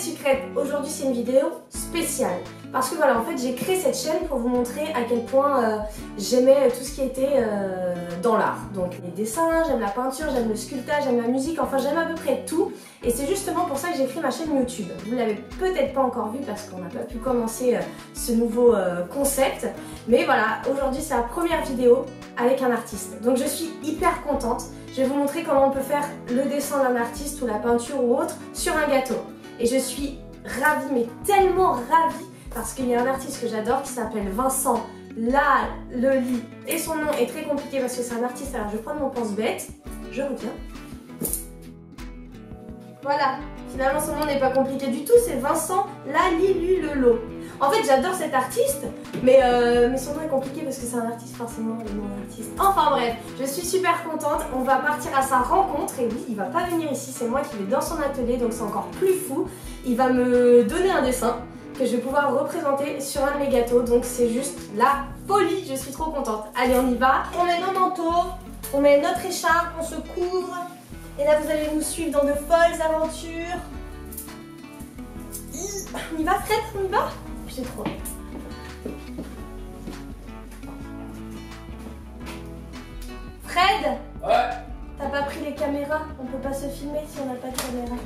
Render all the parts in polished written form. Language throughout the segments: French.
Sucrètes, aujourd'hui c'est une vidéo spéciale parce que voilà, en fait j'ai créé cette chaîne pour vous montrer à quel point j'aimais tout ce qui était dans l'art. Donc les dessins, j'aime la peinture, j'aime le sculptage, j'aime la musique, enfin j'aime à peu près tout. Et c'est justement pour ça que j'ai créé ma chaîne YouTube. Vous ne l'avez peut-être pas encore vu parce qu'on n'a pas pu commencer ce nouveau concept. Mais voilà, aujourd'hui c'est la première vidéo avec un artiste. Donc je suis hyper contente. Je vais vous montrer comment on peut faire le dessin d'un artiste ou la peinture ou autre sur un gâteau. Et je suis ravie, mais tellement ravie, parce qu'il y a un artiste que j'adore qui s'appelle Vincent Laleli. Et son nom est très compliqué parce que c'est un artiste, alors je vais prendre mon pense-bête, je reviens. Voilà, finalement son nom n'est pas compliqué du tout, c'est Vincent Laleli. En fait j'adore cet artiste, mais son nom est compliqué parce que c'est un artiste forcément, le nom d'un artiste. Enfin bref, je suis super contente, on va partir à sa rencontre et oui, il va pas venir ici, c'est moi qui vais dans son atelier, donc c'est encore plus fou. Il va me donner un dessin que je vais pouvoir représenter sur un de mes gâteaux, donc c'est juste la folie, je suis trop contente. Allez, on y va, on met nos manteaux, on met notre écharpe, on se couvre, et là vous allez nous suivre dans de folles aventures. On y va Fred, on y va? J'ai trop hâte. Fred? Ouais. T'as pas pris les caméras? On peut pas se filmer si on n'a pas de caméra.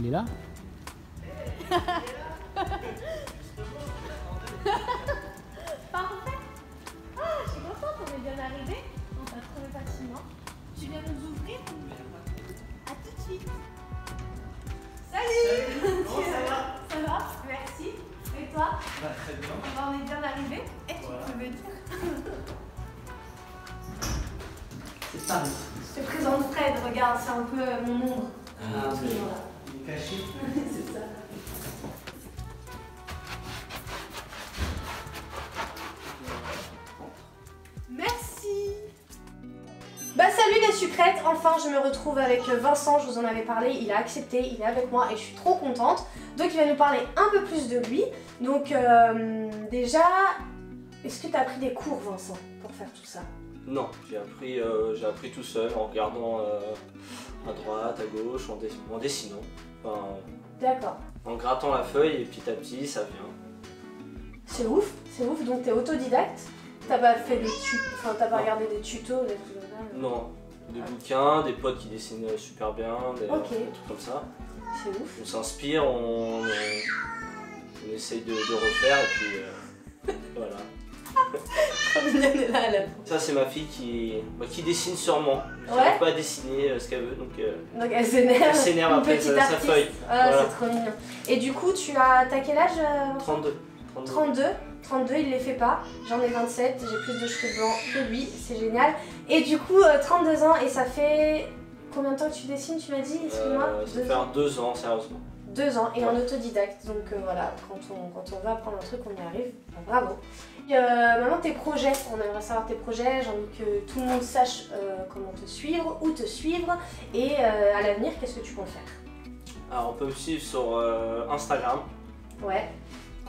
Il est là? Parfait. Ah, je suis contente, on est bien arrivé. On t'a trouvé facilement. Tu viens nous ouvrir? À tout de suite. Salut. Comment ça va? Ça va? Merci. Et toi? Très bien. On est bien arrivé. Et tu peux me dire? C'est Paris. Je te présente Fred, regarde, c'est un peu mon ombre. Ah, Il il est caché. c'est ça. Merci. Bah salut les sucrètes, enfin je me retrouve avec Vincent, je vous en avais parlé, il a accepté, il est avec moi et je suis trop contente. Donc il va nous parler un peu plus de lui. Donc déjà, est-ce que tu as pris des cours Vincent pour faire tout ça? Non, j'ai appris tout seul en regardant à droite, à gauche, en dessinant. Enfin, D'accord. en grattant la feuille et petit à petit ça vient. C'est ouf, donc t'es autodidacte? T'as pas fait des enfin t'as pas regardé des tutos, des trucs comme ça? Non, des bouquins, des potes qui dessinent super bien, des trucs comme ça. C'est ouf. On s'inspire, on essaye de refaire et puis voilà. Ça c'est ma fille qui dessine sûrement. Je n'arrive pas à dessiner ce qu'elle veut donc elle s'énerve après sa feuille. Ah, voilà. c'est trop mignon. Et du coup t'as quel âge? 32. 32, il les fait pas. J'en ai 27, j'ai plus de cheveux blancs que lui, c'est génial. Et du coup 32 ans et ça fait combien de temps que tu dessines tu m'as dit? Excuse-moi. Ça fait 2 ans sérieusement. 2 ans et en autodidacte, donc voilà, quand on va apprendre un truc, on y arrive, enfin, bravo. Maintenant tes projets, on aimerait savoir tes projets, j'ai envie que tout le monde sache comment te suivre, où te suivre, et à l'avenir, qu'est-ce que tu comptes faire? Alors on peut me suivre sur Instagram. Ouais,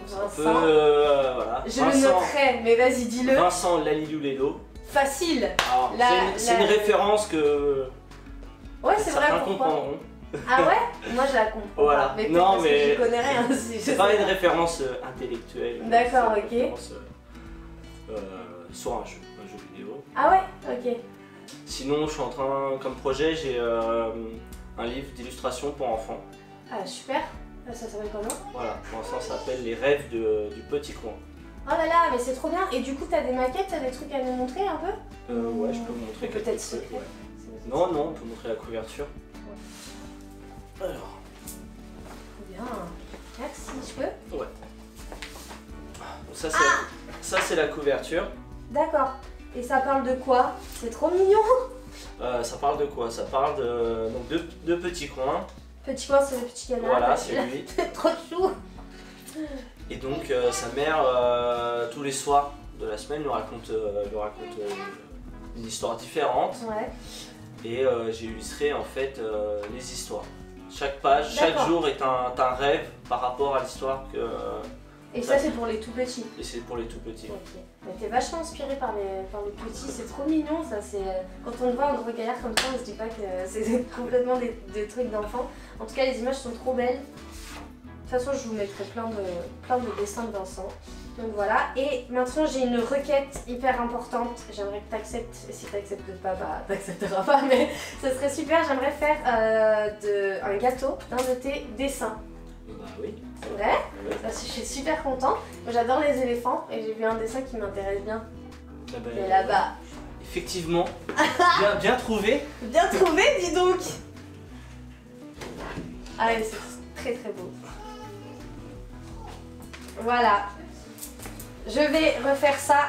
Vincent. Voilà. Je le noterai, mais vas-y dis-le. Vincent Lalilou. Facile. C'est une référence que ouais, c'est vrai, pourquoi comprendront. Ah ouais? Moi je la comprends voilà. pas, mais non, parce que je connais rien. C'est pas une référence intellectuelle. D'accord, ok. Référence, sur un jeu vidéo. Ah ouais? Ok. Sinon je suis en train, comme projet, j'ai un livre d'illustration pour enfants. Ah super, ça s'appelle comment? Voilà, pour l'instant ça s'appelle Les rêves du petit coin. Oh là là, mais c'est trop bien. Et du coup, t'as des maquettes, t'as des trucs à nous montrer un peu? Ouais, je peux vous montrer quelques peut-être trucs. secret. Ouais. Non, on peut montrer la couverture. Ouais. Alors. Trop bien. Merci. ça c'est la couverture. D'accord. Et ça parle de quoi? C'est trop mignon. Ça parle de quoi? Ça parle donc de petits coins. Petit coin, c'est le petit canard. Voilà, c'est lui. Trop chou. Et donc sa mère, tous les soirs de la semaine, lui raconte une histoire différente. Ouais. Et j'ai illustré en fait les histoires. Chaque page, chaque jour est un rêve par rapport à l'histoire que... Et ça c'est pour les tout petits. Et c'est pour les tout petits. Ok. Mais t'es vachement inspiré par les petits, c'est trop mignon ça. Quand on voit un gros gaillard comme ça, on se dit pas que c'est complètement des trucs d'enfants. En tout cas les images sont trop belles. De toute façon je vous mettrai plein de dessins de Vincent. Donc voilà, et maintenant j'ai une requête hyper importante. J'aimerais que tu acceptes, et si tu n'acceptes pas, bah t'accepteras pas, mais ce serait super. J'aimerais faire un gâteau d'un de tes dessins. Bah oui. C'est vrai? Oui. Je suis super contente. J'adore les éléphants et j'ai vu un dessin qui m'intéresse bien. Ah bah, C'est là-bas. Effectivement. bien trouvé. Bien trouvé, dis donc! Ah ouais, c'est très très beau. Voilà. Je vais refaire ça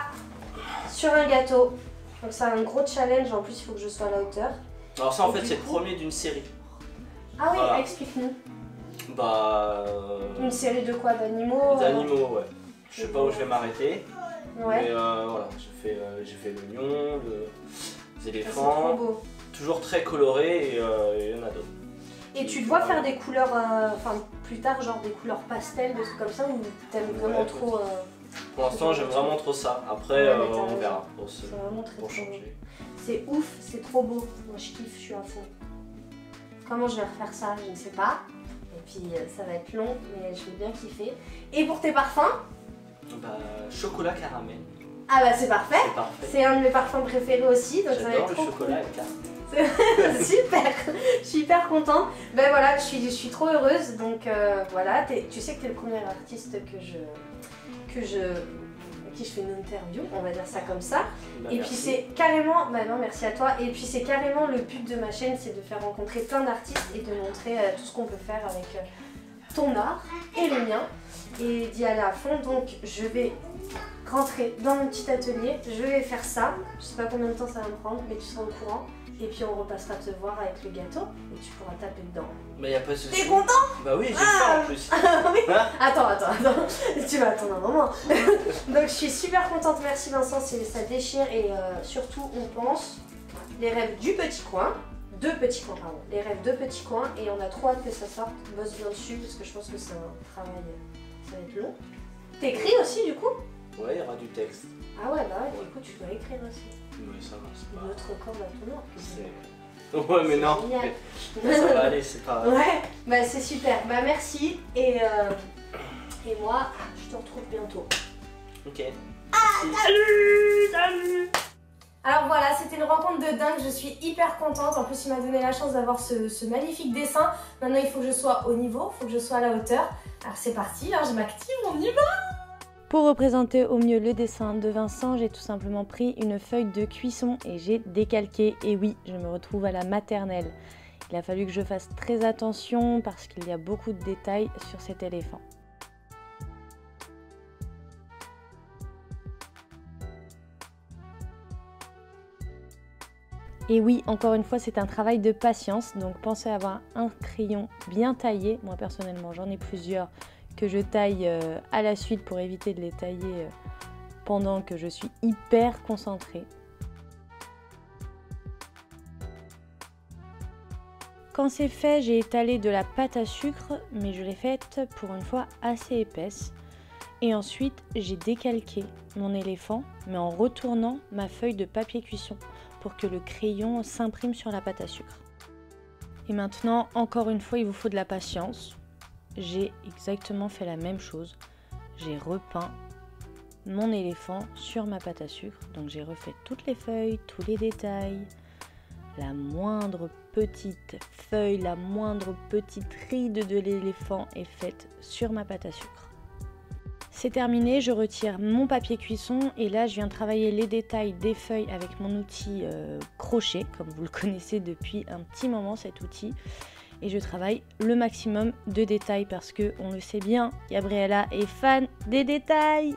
sur un gâteau. Donc c'est un gros challenge, en plus il faut que je sois à la hauteur. Alors ça en Et fait du c'est le coup- premier d'une série. Ah oui, Voilà. explique-nous. Bah... Une série de quoi? D'animaux? D'animaux, ouais. Je sais pas où je vais m'arrêter. Ouais. Mais voilà, j'ai fait le lion, les C'est éléphants. trop beau. Toujours très coloré et il y en a d'autres. Et tu dois faire des couleurs, enfin plus tard, genre des couleurs pastel, des trucs comme ça, ou t'aimes vraiment Ouais, trop Pour l'instant j'aime vraiment trop ça. Après Ouais, mais t'as on raison. verra pour C'est vraiment très trop beau. changer. C'est ouf, c'est trop beau. Moi je kiffe, je suis à fond. Comment je vais refaire ça, je ne sais pas. Et puis ça va être long, mais je vais bien kiffer. Et pour tes parfums? Bah chocolat caramel. Ah bah c'est parfait. C'est parfait. C'est un de mes parfums préférés aussi, donc ça va J'adore être le trop chocolat cool. et caramel. Super, je suis hyper contente. Ben voilà, je suis trop heureuse. Donc voilà, tu sais que tu es le premier artiste à qui je fais une interview, on va dire ça comme ça. Bah, Et merci. puis c'est carrément, bah non merci à toi. Et puis c'est carrément le but de ma chaîne, c'est de faire rencontrer plein d'artistes et de montrer tout ce qu'on peut faire avec ton art et le mien. Et d'y aller à fond. Donc je vais rentrer dans mon petit atelier, je vais faire ça. Je sais pas combien de temps ça va me prendre, mais tu seras au courant. Et puis on repassera te voir avec le gâteau et tu pourras taper dedans. Bah y a pas de souci. T'es content? Bah oui, j'ai faim en plus. Oui. Hein? Attends, tu vas attendre un moment. Donc je suis super contente, merci Vincent, ça déchire et surtout on pense les rêves du petit coin, deux petits coins pardon, les rêves de petits coins et on a trop hâte que ça sorte, bosse bien dessus parce que je pense que c'est un travail, ça va être long. T'écris aussi du coup? Ouais, il y aura du texte. Ah ouais bah ouais, du coup tu dois écrire aussi. Oui, ça va, c'est pas... Notre corde à ton nom. C'est... Ouais, mais non. Génial. Mais ça va aller, c'est pas... Ouais, bah c'est super, bah merci et moi je te retrouve bientôt. Ok. Salut. Alors voilà, c'était une rencontre de dingue, je suis hyper contente. En plus il m'a donné la chance d'avoir ce magnifique dessin. Maintenant il faut que je sois au niveau, il faut que je sois à la hauteur. Alors c'est parti, alors je m'active, on y va. Pour représenter au mieux le dessin de Vincent, j'ai tout simplement pris une feuille de cuisson et j'ai décalqué. Et oui, je me retrouve à la maternelle. Il a fallu que je fasse très attention parce qu'il y a beaucoup de détails sur cet éléphant. Et oui, encore une fois, c'est un travail de patience, donc pensez à avoir un crayon bien taillé. Moi personnellement, j'en ai plusieurs que je taille à la suite pour éviter de les tailler pendant que je suis hyper concentrée. Quand c'est fait, j'ai étalé de la pâte à sucre, mais je l'ai faite pour une fois assez épaisse. Et ensuite, j'ai décalqué mon éléphant, mais en retournant ma feuille de papier cuisson pour que le crayon s'imprime sur la pâte à sucre. Et maintenant, encore une fois, il vous faut de la patience. J'ai exactement fait la même chose. J'ai repeint mon éléphant sur ma pâte à sucre. Donc j'ai refait toutes les feuilles, tous les détails. La moindre petite feuille, la moindre petite ride de l'éléphant est faite sur ma pâte à sucre. C'est terminé, je retire mon papier cuisson et là je viens travailler les détails des feuilles avec mon outil crochet, comme vous le connaissez depuis un petit moment cet outil. Et je travaille le maximum de détails parce que, on le sait bien, Gabriella est fan des détails.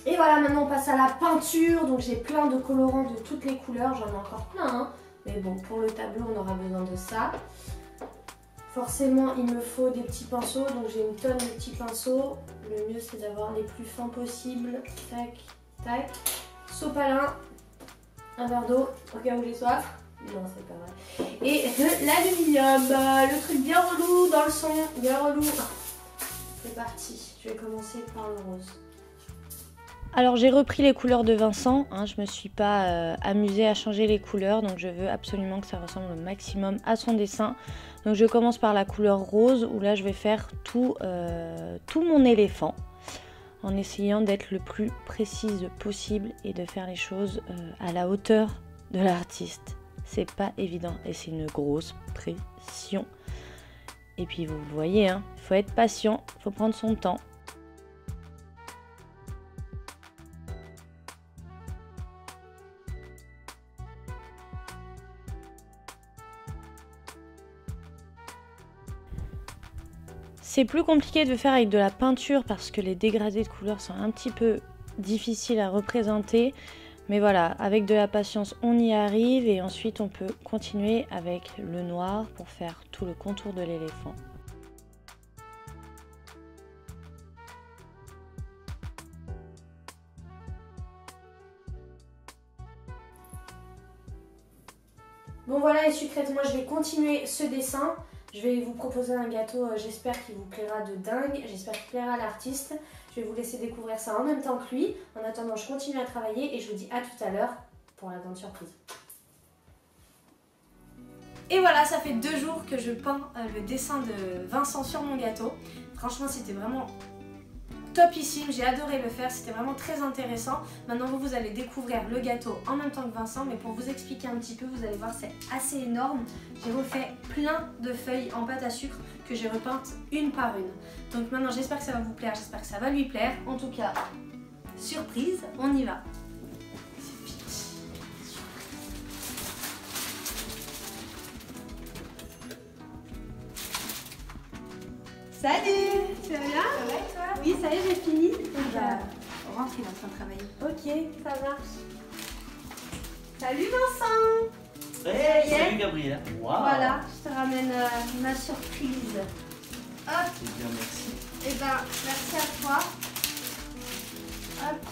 Et voilà, maintenant on passe à la peinture. Donc j'ai plein de colorants de toutes les couleurs, j'en ai encore plein hein. Mais bon, pour le tableau on aura besoin de ça. Forcément il me faut des petits pinceaux, donc j'ai une tonne de petits pinceaux. Le mieux c'est d'avoir les plus fins possibles. Tac, tac. Sopalin, un verre d'eau au cas où j'ai soif. Non, c'est pas vrai. Et de l'aluminium, le truc bien relou dans le son, bien relou. C'est parti, je vais commencer par le rose. Alors j'ai repris les couleurs de Vincent, hein, je me suis pas amusée à changer les couleurs, donc je veux absolument que ça ressemble au maximum à son dessin. Donc je commence par la couleur rose, où là je vais faire tout mon éléphant, en essayant d'être le plus précise possible et de faire les choses à la hauteur de l'artiste. C'est pas évident et c'est une grosse pression. Et puis vous le voyez, hein, il faut être patient, il faut prendre son temps. C'est plus compliqué de faire avec de la peinture parce que les dégradés de couleurs sont un petit peu difficiles à représenter. Mais voilà, avec de la patience, on y arrive et ensuite on peut continuer avec le noir pour faire tout le contour de l'éléphant. Bon voilà les sucrètes, moi je vais continuer ce dessin. Je vais vous proposer un gâteau, j'espère qu'il vous plaira de dingue, j'espère qu'il plaira à l'artiste. Je vais vous laisser découvrir ça en même temps que lui. En attendant, je continue à travailler et je vous dis à tout à l'heure pour la grande surprise. Et voilà, ça fait 2 jours que je peins le dessin de Vincent sur mon gâteau. Franchement, c'était vraiment topissime, j'ai adoré le faire, c'était vraiment très intéressant. Maintenant vous allez découvrir le gâteau en même temps que Vincent, mais pour vous expliquer un petit peu, vous allez voir c'est assez énorme. J'ai refait plein de feuilles en pâte à sucre que j'ai repeintes une par une. Donc maintenant j'espère que ça va vous plaire, j'espère que ça va lui plaire. En tout cas, surprise, on y va. Salut, tu vas bien? Ça va et toi? Oui, ça y est, j'ai fini. On rentre, il est en train de travailler. Ok, ça marche. Salut Vincent! Hey, salut Gabriel. Wow. Voilà, je te ramène ma surprise. Hop! C'est bien, merci. Et ben, merci à toi. Hop!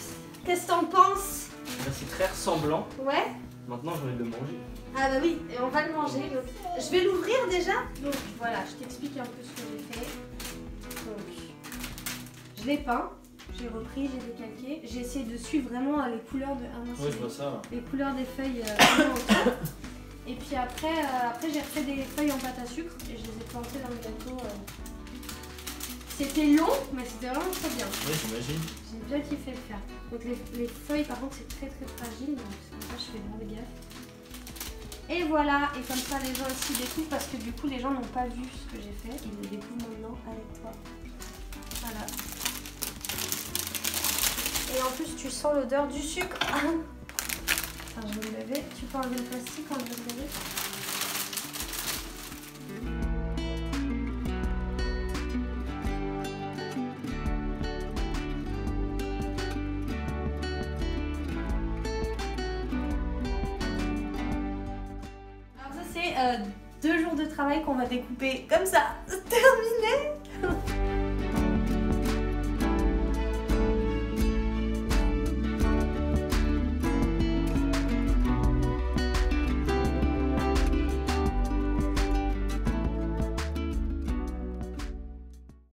Qu'est-ce que t'en penses? C'est très ressemblant. Ouais? Maintenant, j'ai envie de le manger. Ah bah oui, et on va le manger. Donc, je vais l'ouvrir déjà. Donc voilà, je t'explique un peu ce que j'ai fait. Donc, je l'ai peint, j'ai repris, j'ai décalqué. J'ai essayé de suivre vraiment les couleurs de Oui, je vois ça. les couleurs des feuilles autour. Et puis après j'ai refait des feuilles en pâte à sucre et je les ai plantées dans le gâteau. C'était long, mais c'était vraiment très bien. Oui, j'imagine. J'ai bien kiffé le faire. Donc les feuilles par contre c'est très fragile, donc c'est pour ça que je fais grave gaffe. Et voilà, et comme ça les gens aussi découvrent parce que du coup les gens n'ont pas vu ce que j'ai fait, ils le découvrent maintenant avec toi. Voilà. Et en plus tu sens l'odeur du sucre. Enfin, je vais le lever, tu peux enlever le plastique quand je vais le lever. Alors ça c'est 2 jours de travail qu'on va découper comme ça. Terminé.